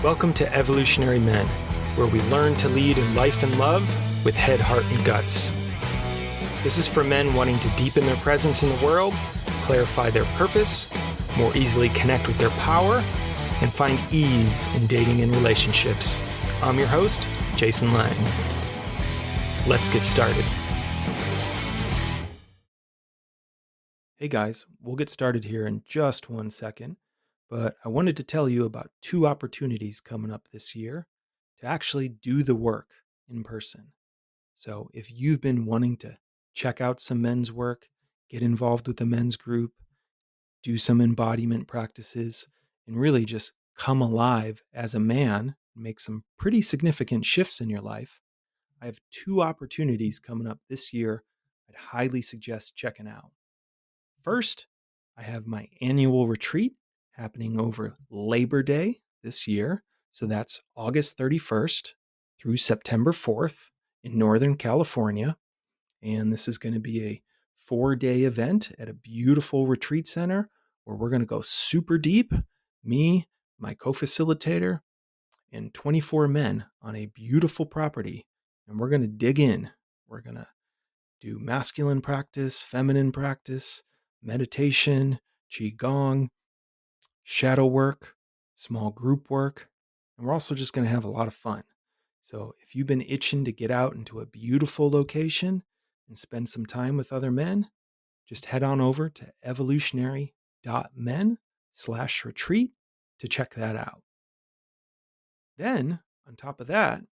Welcome to Evolutionary Men, where we learn to lead in life and love with head, heart, and guts. This is for men wanting to deepen their presence in the world, clarify their purpose, more easily connect with their power, and find ease in dating and relationships. I'm your host, Jason Lang. Let's get started. Hey guys, we'll get started here in just 1 second, but I wanted to tell you about 2 opportunities coming up this year to actually do the work in person. So if you've been wanting to check out some men's work, get involved with a men's group, do some embodiment practices, and really just come alive as a man, make some pretty significant shifts in your life, I have 2 opportunities coming up this year I'd highly suggest checking out. First, I have my annual retreat happening over Labor Day this year. So that's August 31st through September 4th in Northern California. And this is going to be a 4-day event at a beautiful retreat center where we're going to go super deep. Me, my co-facilitator, and 24 men on a beautiful property. And we're going to dig in. We're going to do masculine practice, feminine practice, meditation, qigong, shadow work, small group work, and we're also just going to have a lot of fun. So if you've been itching to get out into a beautiful location and spend some time with other men, just head on over to evolutionary.men/retreat to check that out. Then, on top of that,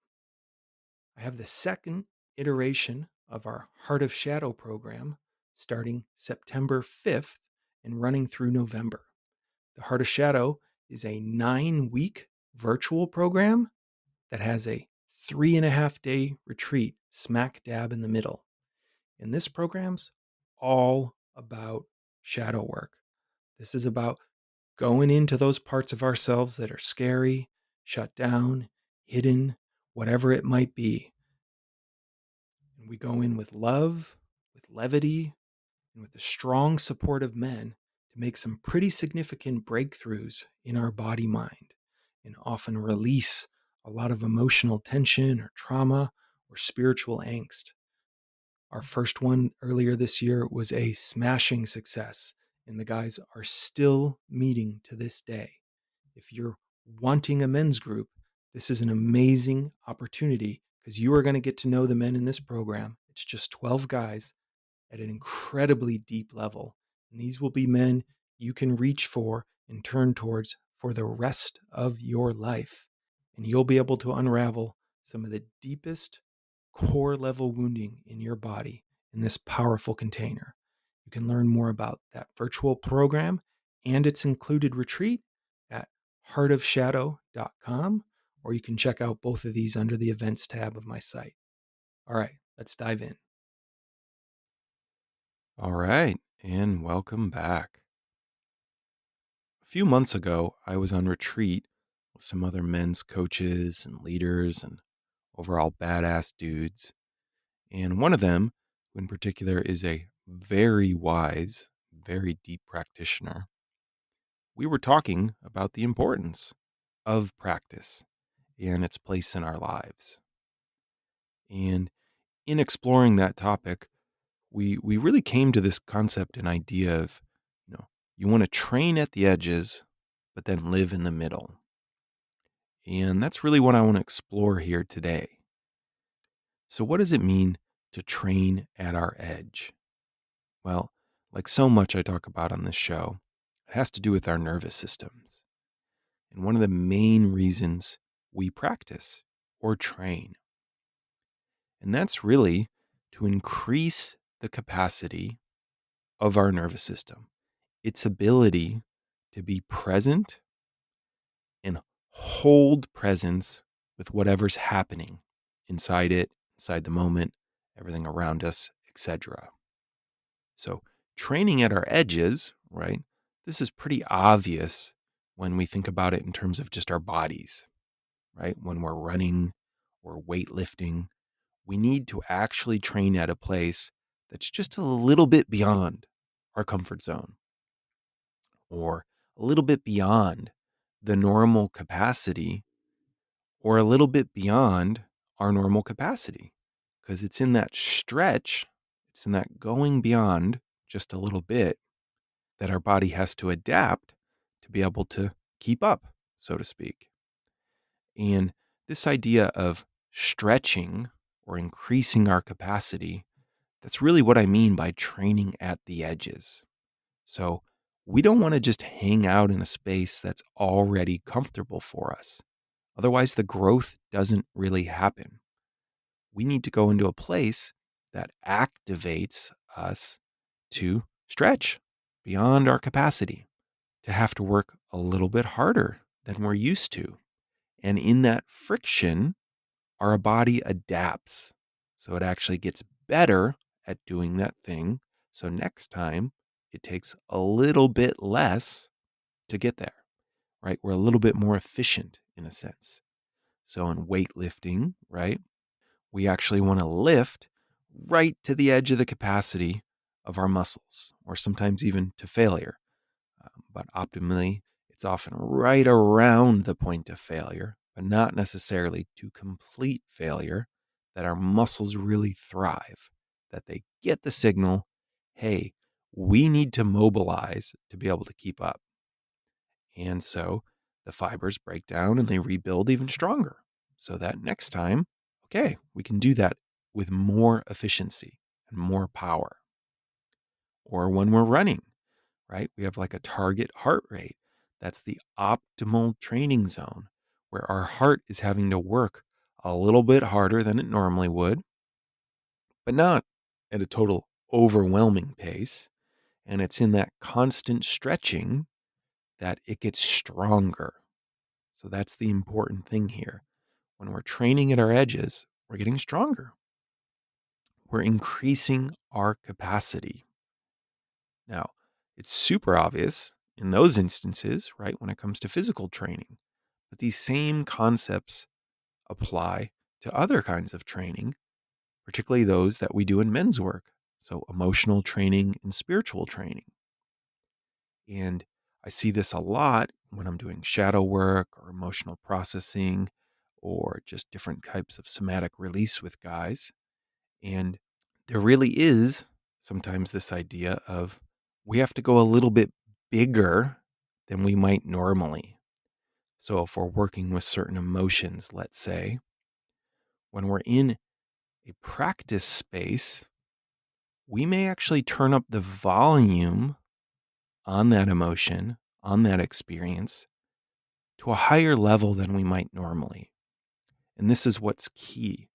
I have the second iteration of our Heart of Shadow program starting September 5th and running through November. The Heart of Shadow is a 9-week virtual program that has a 3.5-day retreat smack dab in the middle. And this program's all about shadow work. This is about going into those parts of ourselves that are scary, shut down, hidden, whatever it might be. And we go in with love, with levity, and with the strong support of men to make some pretty significant breakthroughs in our body mind and often release a lot of emotional tension or trauma or spiritual angst. Our first one earlier this year was a smashing success, and the guys are still meeting to this day. If you're wanting a men's group, this is an amazing opportunity because you are going to get to know the men in this program. It's just 12 guys at an incredibly deep level. And these will be men you can reach for and turn towards for the rest of your life. And you'll be able to unravel some of the deepest core level wounding in your body in this powerful container. You can learn more about that virtual program and its included retreat at heartofshadow.com, or you can check out both of these under the events tab of my site. All right, let's dive in. All right, and welcome back. A few months ago, I was on retreat with some other men's coaches and leaders and overall badass dudes. And one of them, who in particular is a very wise, very deep practitioner, we were talking about the importance of practice and its place in our lives. And in exploring that topic, we really came to this concept and idea of, you want to train at the edges, but then live in the middle. And that's really what I want to explore here today. So what does it mean to train at our edge? Well, like so much I talk about on this show, it has to do with our nervous systems. And one of the main reasons we practice or train. And that's really to increase the capacity of our nervous system, its ability to be present and hold presence with whatever's happening inside it, inside the moment, everything around us, etc. So training at our edges, right? This is pretty obvious when we think about it in terms of just our bodies, right? When we're running or weightlifting, we need to actually train at a place that's just a little bit beyond our comfort zone or a little bit beyond the normal capacity or a little bit beyond our normal capacity. Because it's in that stretch, it's in that going beyond just a little bit that our body has to adapt to be able to keep up, so to speak. And this idea of stretching or increasing our capacity, that's really what I mean by training at the edges. So we don't want to just hang out in a space that's already comfortable for us. Otherwise, the growth doesn't really happen. We need to go into a place that activates us to stretch beyond our capacity, to have to work a little bit harder than we're used to. And in that friction, our body adapts. So it actually gets better at doing that thing. So next time, it takes a little bit less to get there, right? We're a little bit more efficient in a sense. So in weightlifting, right, we actually want to lift right to the edge of the capacity of our muscles, or sometimes even to failure. But optimally, it's often right around the point of failure, but not necessarily to complete failure, that our muscles really thrive, that they get the signal, hey, we need to mobilize to be able to keep up. And so the fibers break down and they rebuild even stronger. So that next time, okay, we can do that with more efficiency and more power. Or when we're running, right? We have like a target heart rate. That's the optimal training zone where our heart is having to work a little bit harder than it normally would, but not at a total overwhelming pace. And it's in that constant stretching that it gets stronger. So that's the important thing here. When we're training at our edges, we're getting stronger. We're increasing our capacity. Now, it's super obvious in those instances, right, when it comes to physical training. But these same concepts apply to other kinds of training, particularly those that we do in men's work. So, emotional training and spiritual training. And I see this a lot when I'm doing shadow work or emotional processing or just different types of somatic release with guys. And there really is sometimes this idea of we have to go a little bit bigger than we might normally. So if we're working with certain emotions, let's say, when we're in a practice space, we may actually turn up the volume on that emotion, on that experience, to a higher level than we might normally. And this is what's key,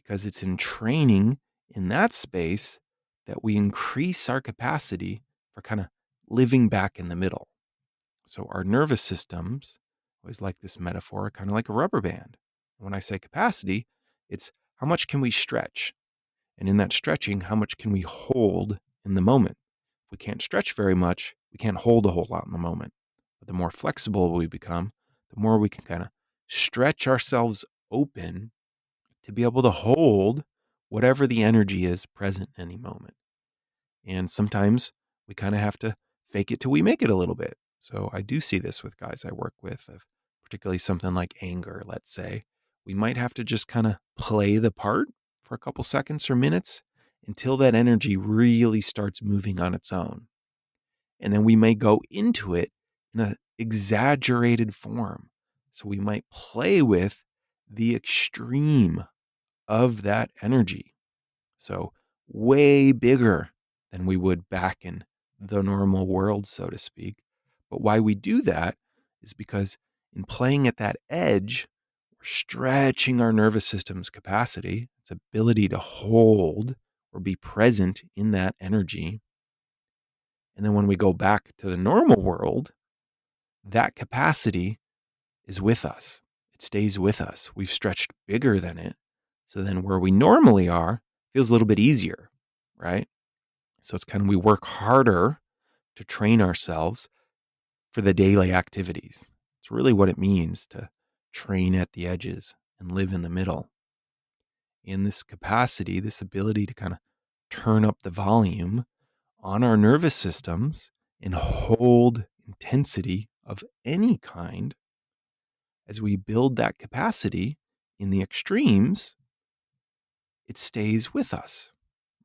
because it's in training in that space that we increase our capacity for kind of living back in the middle. So our nervous systems, I always like this metaphor, kind of like a rubber band. When I say capacity, it's how much can we stretch? And in that stretching, how much can we hold in the moment? If we can't stretch very much, we can't hold a whole lot in the moment. But the more flexible we become, the more we can kind of stretch ourselves open to be able to hold whatever the energy is present in any moment. And sometimes we kind of have to fake it till we make it a little bit. So I do see this with guys I work with, of particularly something like anger, let's say. We might have to just kind of play the part for a couple seconds or minutes until that energy really starts moving on its own. And then we may go into it in an exaggerated form. So we might play with the extreme of that energy. So way bigger than we would back in the normal world, so to speak. But why we do that is because in playing at that edge, we're stretching our nervous system's capacity, its ability to hold or be present in that energy. And then when we go back to the normal world, that capacity is with us. It stays with us. We've stretched bigger than it. So then where we normally are feels a little bit easier, right? So it's kind of we work harder to train ourselves for the daily activities. It's really what it means to train at the edges and live in the middle. In this capacity, this ability to kind of turn up the volume on our nervous systems and hold intensity of any kind as we build that capacity in the extremes, it stays with us,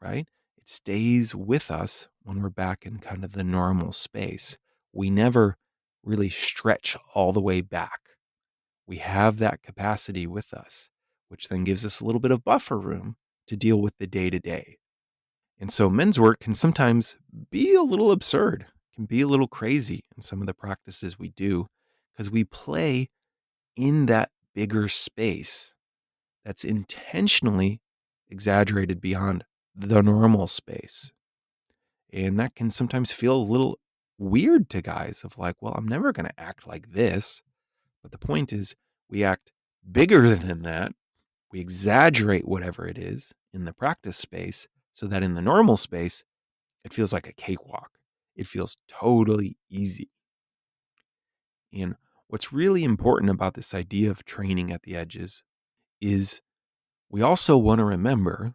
right? It stays with us when we're back in kind of the normal space. We never really stretch all the way back. We have that capacity with us, which then gives us a little bit of buffer room to deal with the day to day. And so men's work can sometimes be a little absurd, can be a little crazy in some of the practices we do because we play in that bigger space that's intentionally exaggerated beyond the normal space. And that can sometimes feel a little weird to guys of like, well, I'm never going to act like this. But the point is, we act bigger than that. We exaggerate whatever it is in the practice space so that in the normal space, it feels like a cakewalk. It feels totally easy. And what's really important about this idea of training at the edges is we also want to remember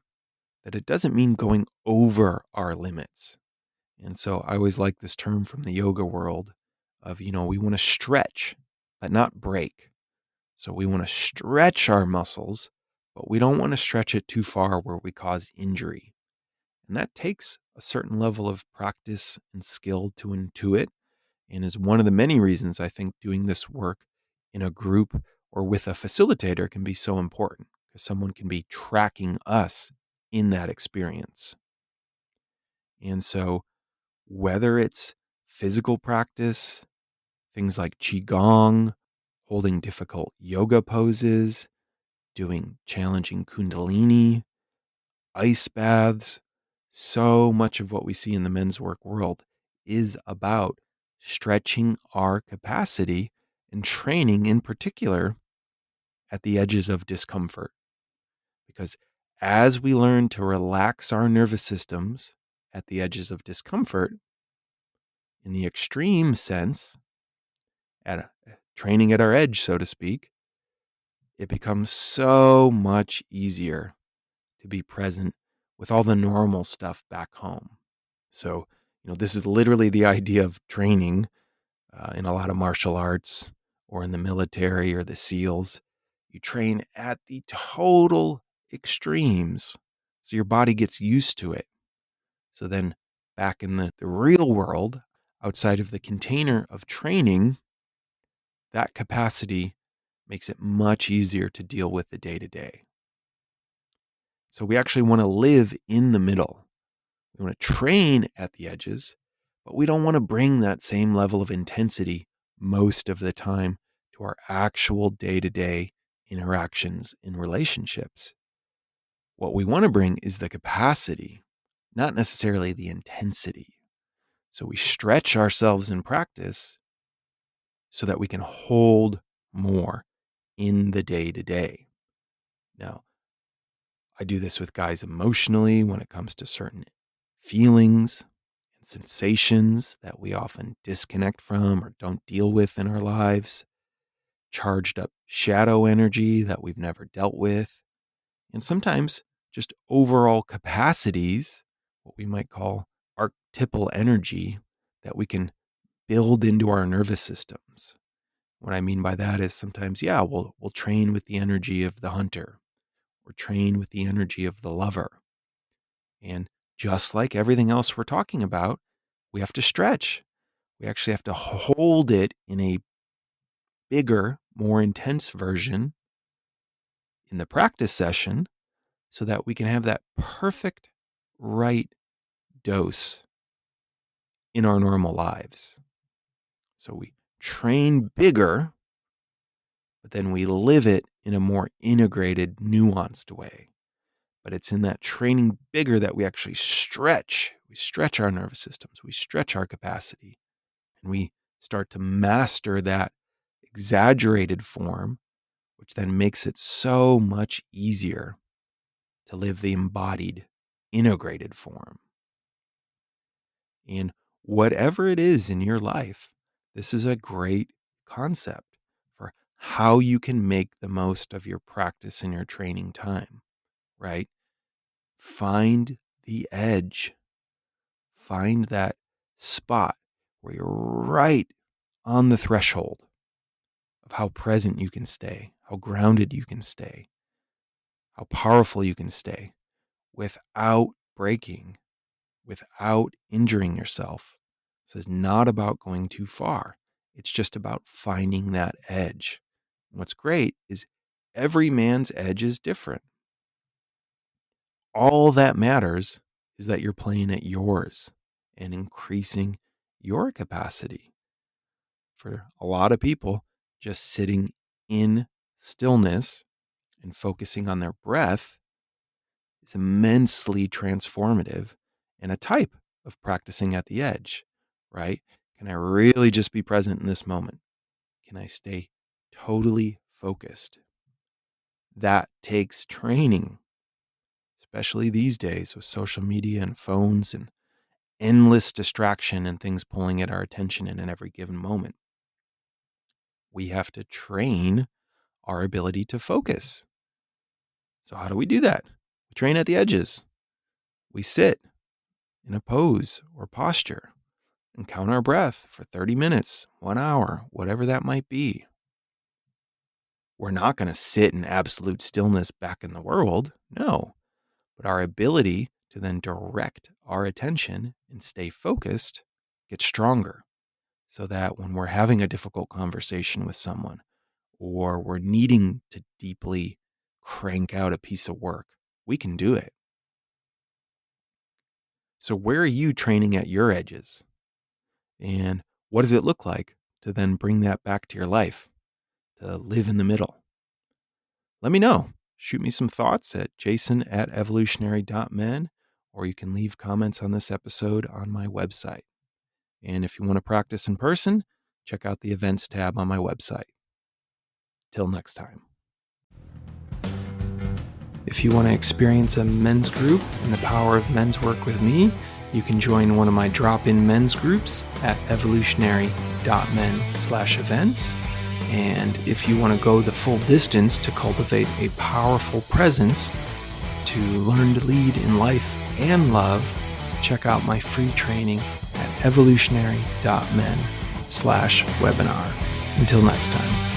that it doesn't mean going over our limits. And so I always like this term from the yoga world of, we want to stretch, but not break. So we want to stretch our muscles, but we don't want to stretch it too far where we cause injury. And that takes a certain level of practice and skill to intuit, and is one of the many reasons I think doing this work in a group or with a facilitator can be so important, because someone can be tracking us in that experience. And so whether it's physical practice, things like qigong, holding difficult yoga poses, doing challenging kundalini, ice baths, so much of what we see in the men's work world is about stretching our capacity and training in particular at the edges of discomfort. Because as we learn to relax our nervous systems at the edges of discomfort, in the extreme sense, training at our edge, so to speak, it becomes so much easier to be present with all the normal stuff back home. So, this is literally the idea of training in a lot of martial arts or in the military or the SEALs. You train at the total extremes so your body gets used to it. So then back in the real world, outside of the container of training, that capacity makes it much easier to deal with the day to day. So we actually want to live in the middle. We want to train at the edges, but we don't want to bring that same level of intensity most of the time to our actual day to day interactions in relationships. What we want to bring is the capacity, not necessarily the intensity. So we stretch ourselves in practice so that we can hold more in the day to day. Now, I do this with guys emotionally when it comes to certain feelings and sensations that we often disconnect from or don't deal with in our lives, charged up shadow energy that we've never dealt with, and sometimes just overall capacities, what we might call archetypal energy, that we can build into our nervous systems. What I mean by that is sometimes, we'll train with the energy of the hunter or train with the energy of the lover. And just like everything else we're talking about, we have to stretch. We actually have to hold it in a bigger, more intense version in the practice session so that we can have that perfect right dose in our normal lives. So we train bigger, but then we live it in a more integrated, nuanced way. But it's in that training bigger that we actually stretch. We stretch our nervous systems. We stretch our capacity. And we start to master that exaggerated form, which then makes it so much easier to live the embodied, integrated form. And whatever it is in your life, this is a great concept for how you can make the most of your practice and your training time, right? Find the edge. Find that spot where you're right on the threshold of how present you can stay, how grounded you can stay, how powerful you can stay without breaking, without injuring yourself. This is not about going too far. It's just about finding that edge. And what's great is every man's edge is different. All that matters is that you're playing at yours and increasing your capacity. For a lot of people, just sitting in stillness and focusing on their breath is immensely transformative and a type of practicing at the edge, right? Can I really just be present in this moment? Can I stay totally focused? That takes training, especially these days with social media and phones and endless distraction and things pulling at our attention in every given moment. We have to train our ability to focus. So, how do we do that? We train at the edges. We sit in a pose or posture and count our breath for 30 minutes, 1 hour, whatever that might be. We're not going to sit in absolute stillness back in the world. No. But our ability to then direct our attention and stay focused gets stronger so that when we're having a difficult conversation with someone or we're needing to deeply crank out a piece of work, we can do it. So, where are you training at your edges? And what does it look like to then bring that back to your life, to live in the middle? Let me know. Shoot me some thoughts at jason@evolutionary.men, or you can leave comments on this episode on my website. And if you want to practice in person, check out the events tab on my website. Till next time. If you want to experience a men's group and the power of men's work with me, you can join one of my drop-in men's groups at evolutionary.men/events. And if you want to go the full distance to cultivate a powerful presence to learn to lead in life and love, check out my free training at evolutionary.men/webinar. Until next time.